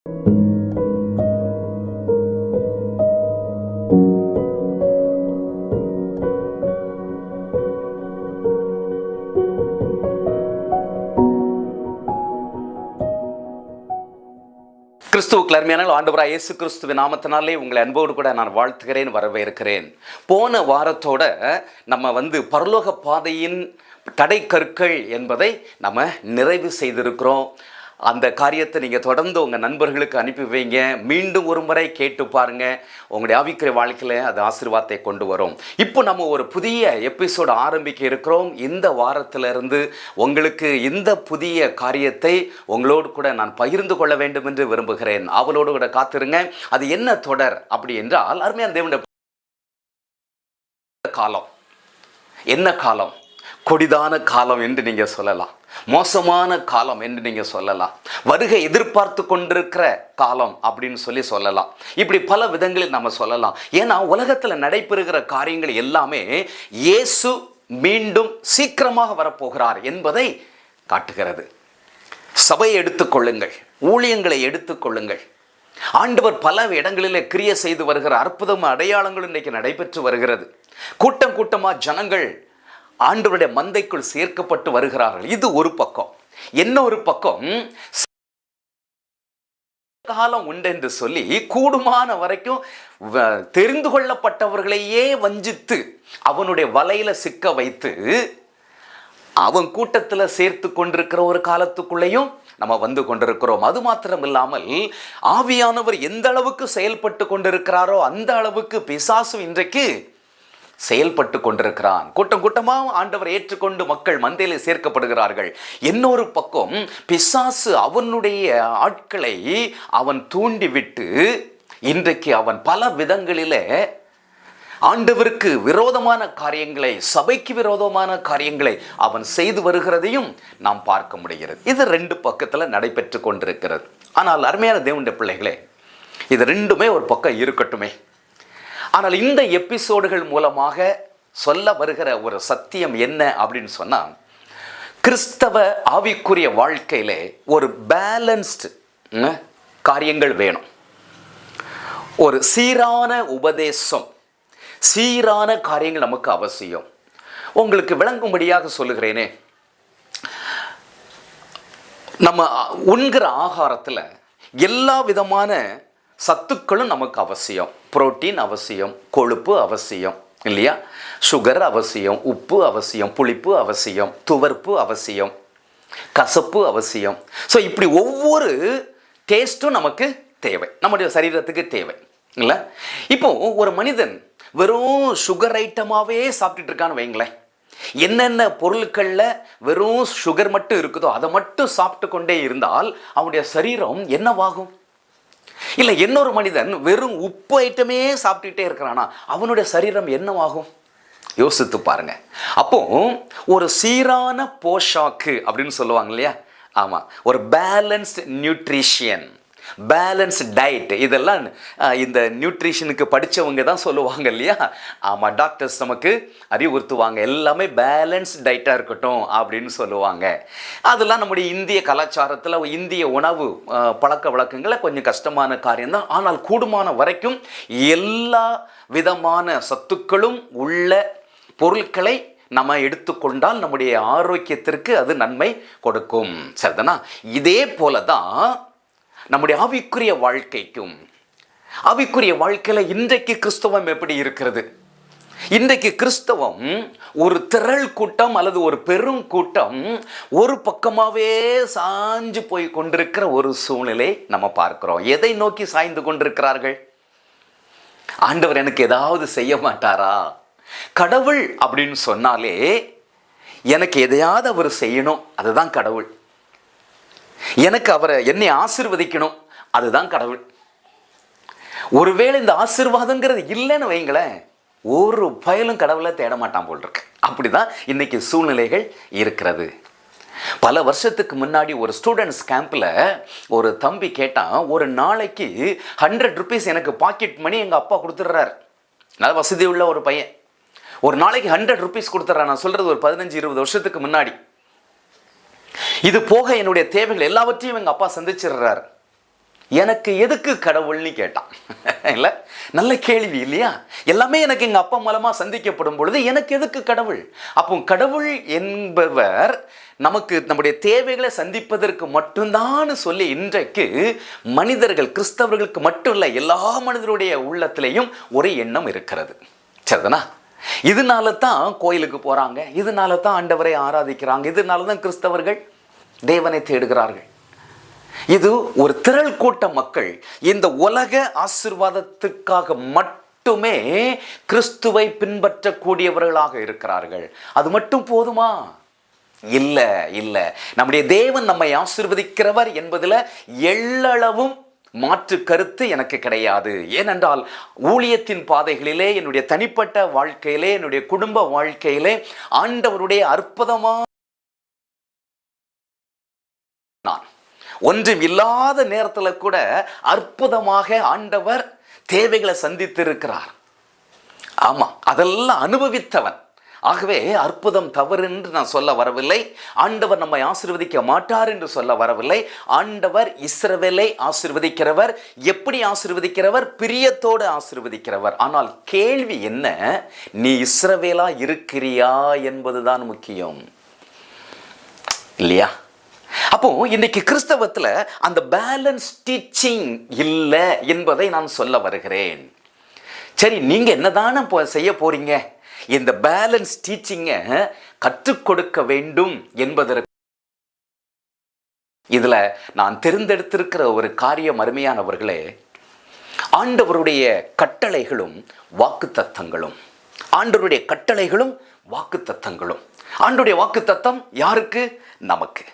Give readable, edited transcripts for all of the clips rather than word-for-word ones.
கிறிஸ்துவுக்கு அருமையான ஆண்டவராகிய இயேசு கிறிஸ்துவின் நாமத்தினாலே உங்களை அன்போடு கூட நான் வாழ்த்துகிறேன், வரவேற்கிறேன். போன வாரத்தோட நம்ம பரலோக பாதையின் தடைக்கற்கள் என்பதை நம்ம நிறைவு செய்திருக்கிறோம். அந்த காரியத்தை நீங்கள் தொடர்ந்து உங்கள் நண்பர்களுக்கு அனுப்பி வைங்க. மீண்டும் ஒரு முறை கேட்டு பாருங்கள். உங்களுடைய ஆவிக்குரிய வாழ்க்கையில் அது ஆசீர்வாதத்தை கொண்டு வரும். இப்போ நம்ம ஒரு புதிய எபிசோடு ஆரம்பிக்க இருக்கிறோம். இந்த வாரத்திலிருந்து உங்களுக்கு இந்த புதிய காரியத்தை உங்களோடு கூட நான் பகிர்ந்து கொள்ள வேண்டும் என்று விரும்புகிறேன். அவளோடு கூட காத்திருங்க. அது என்ன தொடர் அப்படி என்றால், அருமையான தேவனுடைய காலம் என்ன காலம்? கொடிதான காலம் என்று நீங்கள் சொல்லலாம், மோசமான காலம் என்று நீங்கள் சொல்லலாம், வருகை எதிர்பார்த்து கொண்டிருக்கிற காலம் அப்படின்னு சொல்லலாம். இப்படி பல விதங்களில் நம்ம சொல்லலாம். ஏன்னா உலகத்தில் நடைபெறுகிற காரியங்கள் எல்லாமே இயேசு மீண்டும் சீக்கிரமாக வரப்போகிறார் என்பதை காட்டுகிறது. சபையை எடுத்துக்கொள்ளுங்கள், ஊழியங்களை எடுத்துக்கொள்ளுங்கள். ஆண்டவர் பல இடங்களிலே கிரியை செய்து வருகிற அற்புதம் அடையாளங்கள் இன்றைக்கு நடைபெற்று வருகிறது. கூட்டம் கூட்டமாக ஜனங்கள் ஆண்டவருடைய மந்தைக்குள் சேர்க்கப்பட்டு வருகிறார்கள். இது ஒரு பக்கம். இன்னொரு பக்கம் காலம் உண்டு என்று சொல்லி கூடுமான வரைக்கும் தெரிந்து கொள்ளப்பட்டவர்களையே வஞ்சித்து அவனுடைய வலையில சிக்க வைத்து அவன் கூட்டத்தில் சேர்த்து கொண்டிருக்கிற ஒரு காலத்துக்குள்ளேயும் நம்ம வந்து கொண்டிருக்கிறோம். அது மாத்திரம் இல்லாமல் ஆவியானவர் எந்த அளவுக்கு செயல்பட்டு கொண்டிருக்கிறாரோ அந்த அளவுக்கு பிசாசு இன்றைக்கு செயல்பட்டு கொண்டிருக்கிறான். கூட்டம் கூட்டமாக ஆண்டவர் ஏற்றுக்கொண்டு மக்கள் மந்தையிலே சேர்க்கப்படுகிறார்கள். இன்னொரு பக்கம் பிசாசு அவனுடைய ஆட்களை அவன் தூண்டிவிட்டு இன்றைக்கு அவன் பல விதங்களிலே ஆண்டவருக்கு விரோதமான காரியங்களை, சபைக்கு விரோதமான காரியங்களை அவன் செய்து வருகிறதையும் நாம் பார்க்க முடிகிறது. இது ரெண்டு பக்கத்தில் நடைபெற்று கொண்டிருக்கிறது. ஆனால் அருமையான தேவனுடைய பிள்ளைகளே, இது ரெண்டுமே ஒரு பக்கம் இருக்கட்டுமே. ஆனால் இந்த எபிசோடுகள் மூலமாக சொல்ல வருகிற ஒரு சத்தியம் என்ன அப்படின்னு சொன்னால், கிறிஸ்தவ ஆவிக்குரிய வாழ்க்கையிலே ஒரு பேலன்ஸ்டு காரியங்கள் வேணும். ஒரு சீரான உபதேசம், சீரான காரியங்கள் நமக்கு அவசியம். உங்களுக்கு விளங்கும்படியாக சொல்லுகிறேனே, நம்ம உண்கிற ஆகாரத்தில் எல்லா விதமான சத்துக்களும் நமக்கு அவசியம். புரோட்டீன் அவசியம், கொழுப்பு அவசியம் இல்லையா, சுகர் அவசியம், உப்பு அவசியம், புளிப்பு அவசியம், துவர்ப்பு அவசியம், கசப்பு அவசியம். ஸோ இப்படி ஒவ்வொரு டேஸ்ட்டும் நமக்கு தேவை, நம்முடைய சரீரத்துக்கு தேவை இல்லை. இப்போ ஒரு மனிதன் வெறும் சுகர் ஐட்டமாகவே சாப்பிட்டுட்டு இருக்கான்னு வைங்களேன், என்னென்ன பொருட்களில் வெறும் சுகர் மட்டும் இருக்குதோ அதை மட்டும் சாப்பிட்டு கொண்டே இருந்தால் அவனுடைய சரீரம் என்னவாகும்? இல்லை, இன்னொரு மனிதன் வெறும் உப்பு ஐட்டமே சாப்பிட்டுட்டே இருக்கிறானா அவனுடைய சரீரம் என்னவாகும்? யோசித்து பாருங்க. அப்போ ஒரு சீரான போஷாக்கு அப்படின்னு சொல்லுவாங்க இல்லையா, ஆமாம், ஒரு பேலன்ஸ்டு நியூட்ரிஷன், பேலன்ஸ் டயட், இதெல்லாம் இந்த நியூட்ரிஷனுக்கு படித்தவங்க தான் சொல்லுவாங்க இல்லையா. ஆமாம், டாக்டர்ஸ் நமக்கு அறிவுறுத்துவாங்க, எல்லாமே பேலன்ஸ் டயட்டாக இருக்கட்டும் அப்படின்னு சொல்லுவாங்க. அதெல்லாம் நம்முடைய இந்திய கலாச்சாரத்தில், இந்திய உணவு பழக்க வழக்கங்களில் கொஞ்சம் கஷ்டமான காரியம்தான். ஆனால் கூடுமான வரைக்கும் எல்லா விதமான சத்துக்களும் உள்ள பொருட்களை நம்ம எடுத்துக்கொண்டால் நம்முடைய ஆரோக்கியத்திற்கு அது நன்மை கொடுக்கும். சரிதானா? இதே போல தான் நம்முடைய ஆவிக்குரிய வாழ்க்கைக்கும், ஆவிக்குரிய வாழ்க்கையில் இன்றைக்கு கிறிஸ்தவம் எப்படி இருக்கிறது? இன்றைக்கு கிறிஸ்தவம் ஒரு திரள் கூட்டம் அல்லது ஒரு பெரும் கூட்டம் ஒரு பக்கமாகவே சாஞ்சு போய் கொண்டிருக்கிற ஒரு சூழ்நிலை நம்ம பார்க்கிறோம். எதை நோக்கி சாய்ந்து கொண்டிருக்கிறார்கள்? ஆண்டவர் எனக்கு ஏதாவது செய்ய மாட்டாரா? கடவுள் அப்படின்னு சொன்னாலே எனக்கு எதையாவது அவர் செய்யணும், அதுதான் கடவுள். எனக்கு அவரை என்னை ஆசீர்வதிக்கணும், அதுதான் கடவுள். ஒருவேளை இந்த ஆசீர்வாதங்கிறது இல்லைன்னு வைங்களேன், ஒரு பயலும் கடவுளை தேட மாட்டான் போல் இருக்கு. அப்படிதான் இன்னைக்கு சூழ்நிலைகள் இருக்கிறது. பல வருஷத்துக்கு முன்னாடி ஒரு ஸ்டூடெண்ட்ஸ் கேம்பில் ஒரு தம்பி கேட்டான், ஒரு நாளைக்கு 100 rupees எனக்கு பாக்கெட் மணி எங்கள் அப்பா கொடுத்துட்றாரு. நல்ல வசதி உள்ள ஒரு பையன், ஒரு நாளைக்கு 100 rupees கொடுத்துட்றான். நான் சொல்கிறது ஒரு 15-20 வருஷத்துக்கு முன்னாடி. இது போக என்னுடைய தேவைகள் எல்லாவற்றையும் எங்கள் அப்பா சந்திச்சிடுறாரு. எனக்கு எதுக்கு கடவுள்னு கேட்டான். இல்லை, நல்ல கேள்வி இல்லையா? எல்லாமே எனக்கு எங்கள் அப்பா மூலமாக சந்திக்கப்படும் பொழுது எனக்கு எதுக்கு கடவுள்? அப்போ கடவுள் என்பவர் நமக்கு நம்முடைய தேவைகளை சந்திப்பதற்கு மட்டும்தான் சொல்லி இன்றைக்கு மனிதர்கள், கிறிஸ்தவர்களுக்கு மட்டும் இல்லை, எல்லா மனிதருடைய உள்ளத்திலையும் ஒரு எண்ணம் இருக்கிறது. சரிதானா? இதனால தான் கோயிலுக்கு போகிறாங்க, இதனால தான் ஆண்டவரை ஆராதிக்கிறாங்க, இதனால தான் கிறிஸ்தவர்கள் தேவனை தேடுகிறார்கள். இது ஒரு திரள் கூட்ட மக்கள் இந்த உலக ஆசீர்வாதத்துக்காக மட்டுமே கிறிஸ்துவை பின்பற்றக்கூடியவர்களாக இருக்கிறார்கள். அது மட்டும் போதுமா? இல்லை இல்லை. நம்முடைய தேவன் நம்மை ஆசீர்வதிக்கிறவர் என்பதில் எள்ளளவும் மாற்று கருத்து எனக்கு கிடையாது. ஏனென்றால் ஊழியத்தின் பாதைகளிலே, என்னுடைய தனிப்பட்ட வாழ்க்கையிலே, என்னுடைய குடும்ப வாழ்க்கையிலே ஆண்டவருடைய அற்புதமான நான் ஒன்றும் இல்லாத நேரத்தில் கூட அற்புதமாக ஆண்டவர் தேவைகளை சந்தித்திருக்கிறார். ஆமாம், அதெல்லாம் அனுபவித்தவன். ஆகவே அற்புதம் தவறு என்று நான் சொல்ல வரவில்லை. ஆண்டவர் நம்மை ஆசீர்வதிக்க மாட்டார் என்று சொல்ல வரவில்லை. ஆண்டவர் இஸ்ரவேலை ஆசீர்வதிக்கிறவர். எப்படி ஆசீர்வதிக்கிறவர்? பிரியத்தோடு ஆசீர்வதிக்கிறவர். ஆனால் கேள்வி என்ன? நீ இஸ்ரவேலா இருக்கிறியா என்பதுதான் முக்கியம், இல்லையா? அப்போ இன்னைக்கு கிறிஸ்தவத்தில் அந்த பேலன்ஸ் டீச்சிங் இல்லை என்பதை நான் சொல்ல வருகிறேன். சரி, நீங்க என்னதானே செய்ய போறீங்க? இந்த பேலன்ஸ் டீச்சிங்கை கற்றுக் கொடுக்க வேண்டும் என்பதற்கு இதுல நான் தெரிந்தெடுத்திருக்கிற ஒரு காரியம், அருமையானவர்களே, ஆண்டவருடைய கட்டளைகளும் வாக்குத்தத்தங்களும். ஆண்டவருடைய கட்டளைகளும் வாக்குத்தத்தங்களும். ஆண்டவருடைய வாக்குத்தத்தம் யாருக்கு? நமக்கு.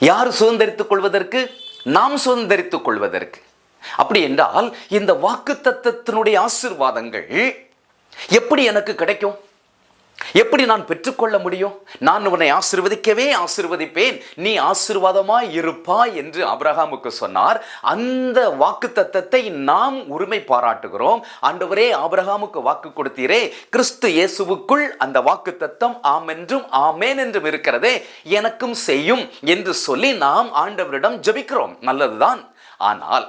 யார் சுதந்திரித்துக் கொள்வதற்கு? நாம் சுதந்திரித்துக் கொள்வதற்கு. அப்படி என்றால் இந்த வாக்குத்தத்தத்தினுடைய ஆசீர்வாதங்கள் எப்படி எனக்கு கிடைக்கும்? எப்படி நான் பெற்றுக்கொள்ள முடியும்? நான் உன்னை ஆசீர்வதிக்கவே ஆசீர்வதிப்பேன், நீ ஆசீர்வாதமாய் இருப்பாய் என்று ஆபிரகாமுக்கு சொன்னார். அந்த வாக்குத்தத்தத்தை நாம் உரிமை பாராட்டுகிறோம். ஆண்டவரே, ஆபிரகாமுக்கு வாக்கு கொடுத்தீரே, கிறிஸ்து இயேசுவுக்குள் அந்த வாக்குத்தத்தம் ஆம் என்றும் ஆமேன் என்றும் இருக்கிறதே, எனக்கும் செய்யும் என்று சொல்லி நாம் ஆண்டவரிடம் ஜெபிக்கிறோம். நல்லதுதான். ஆனால்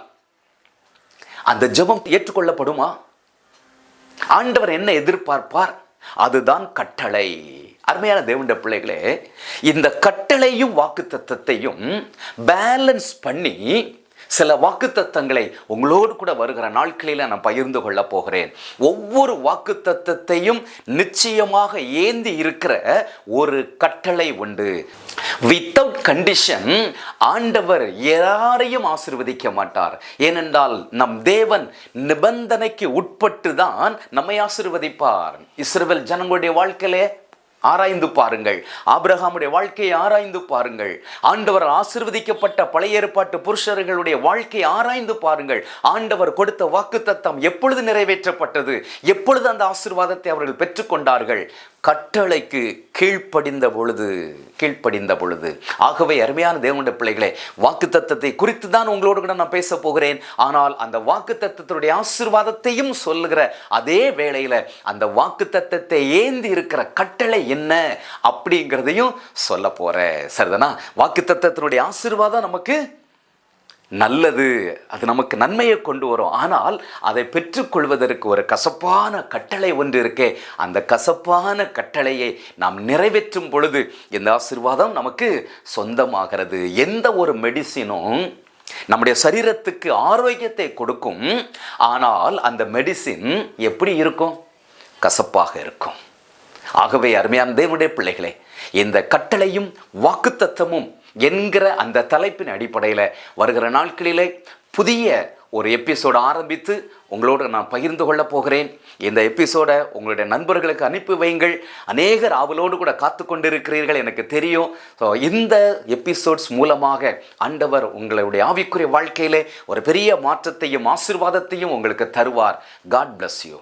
அந்த ஜெபம் ஏற்றுக்கொள்ளப்படுமா? ஆண்டவர் என்ன எதிர்பார்ப்பார்? அதுதான் கட்டளை. அருமையான தேவனுடைய பிள்ளைகளே, இந்த கட்டளையும் வாக்குத்தத்தத்தையும் பேலன்ஸ் பண்ணி சில வாக்குத்தத்தங்களை உங்களோடு கூட வருகிற நாட்களில் நான் பகிர்ந்து கொள்ள போகிறேன். ஒவ்வொரு வாக்குத்தத்தத்தையும் நிச்சயமாக ஏந்தி இருக்கிற ஒரு கட்டளை உண்டு. வித்தவுட் கண்டிஷன் ஆண்டவர் யாரையும் ஆசீர்வதிக்க மாட்டார். ஏனென்றால் நம் தேவன் நிபந்தனைக்கு உட்பட்டு தான் நம்மை ஆசீர்வதிப்பார். இஸ்ரவேல் ஜனங்களுடைய வாழ்க்கையிலே ஆராய்ந்து பாருங்கள். ஆபிரகாமுடைய வாழ்க்கையை ஆராய்ந்து பாருங்கள். ஆண்டவர் ஆசீர்வதிக்கப்பட்ட பழைய ஏற்பாட்டு புருஷர்களுடைய வாழ்க்கையை ஆராய்ந்து பாருங்கள். ஆண்டவர் கொடுத்த வாக்குத்தத்தம் எப்பொழுது நிறைவேற்றப்பட்டது? எப்பொழுது அந்த ஆசீர்வாதத்தை அவர்கள் பெற்றுக்கொண்டார்கள்? கட்டளைக்கு கீழ்ப்படிந்த பொழுது. ஆகவே அருமையான தேவனுடைய பிள்ளைகளே, வாக்குத்தத்தத்தை குறித்து தான் உங்களோடு கூட நான் பேச போகிறேன். ஆனால் அந்த வாக்குத்தத்தத்தினுடைய ஆசீர்வாதத்தையும் சொல்லுகிற அதே வேளையில அந்த வாக்குத்தத்தத்தை ஏந்தி இருக்கிற கட்டளை என்ன அப்படிங்கிறதையும் சொல்ல போறேன். சரிதானா? வாக்குத்தத்தத்தினுடைய ஆசீர்வாதம் நமக்கு நல்லது, அது நமக்கு நன்மையை கொண்டு வரும். ஆனால் அதை பெற்றுக்கொள்வதற்கு ஒரு கசப்பான கட்டளை ஒன்று இருக்கே, அந்த கசப்பான கட்டளையை நாம் நிறைவேற்றும் பொழுது இந்த ஆசீர்வாதம் நமக்கு சொந்தமாகிறது. எந்த ஒரு மெடிசினும் நம்முடைய சரீரத்துக்கு ஆரோக்கியத்தை கொடுக்கும். ஆனால் அந்த மெடிசின் எப்படி இருக்கும்? கசப்பாக இருக்கும். ஆகவே அருமையான தேவனுடைய பிள்ளைகளே, இந்த கட்டளையும் வாக்குத்தத்தமும் என்கிற அந்த தலைப்பின் அடிப்படையில் வருகிற நாட்களிலே புதிய ஒரு எபிசோடு ஆரம்பித்து உங்களோடு நான் பகிர்ந்து கொள்ள போகிறேன். இந்த எபிசோடை உங்களுடைய நண்பர்களுக்கு அனுப்பி வையுங்கள். அநேகர் ஆவலோடு கூட காத்து கொண்டிருக்கிறீர்கள், எனக்கு தெரியும். ஸோ இந்த எபிசோட்ஸ் மூலமாக ஆண்டவர் உங்களுடைய ஆவிக்குரிய வாழ்க்கையிலே ஒரு பெரிய மாற்றத்தையும் ஆசீர்வாதத்தையும் உங்களுக்கு தருவார். God bless you.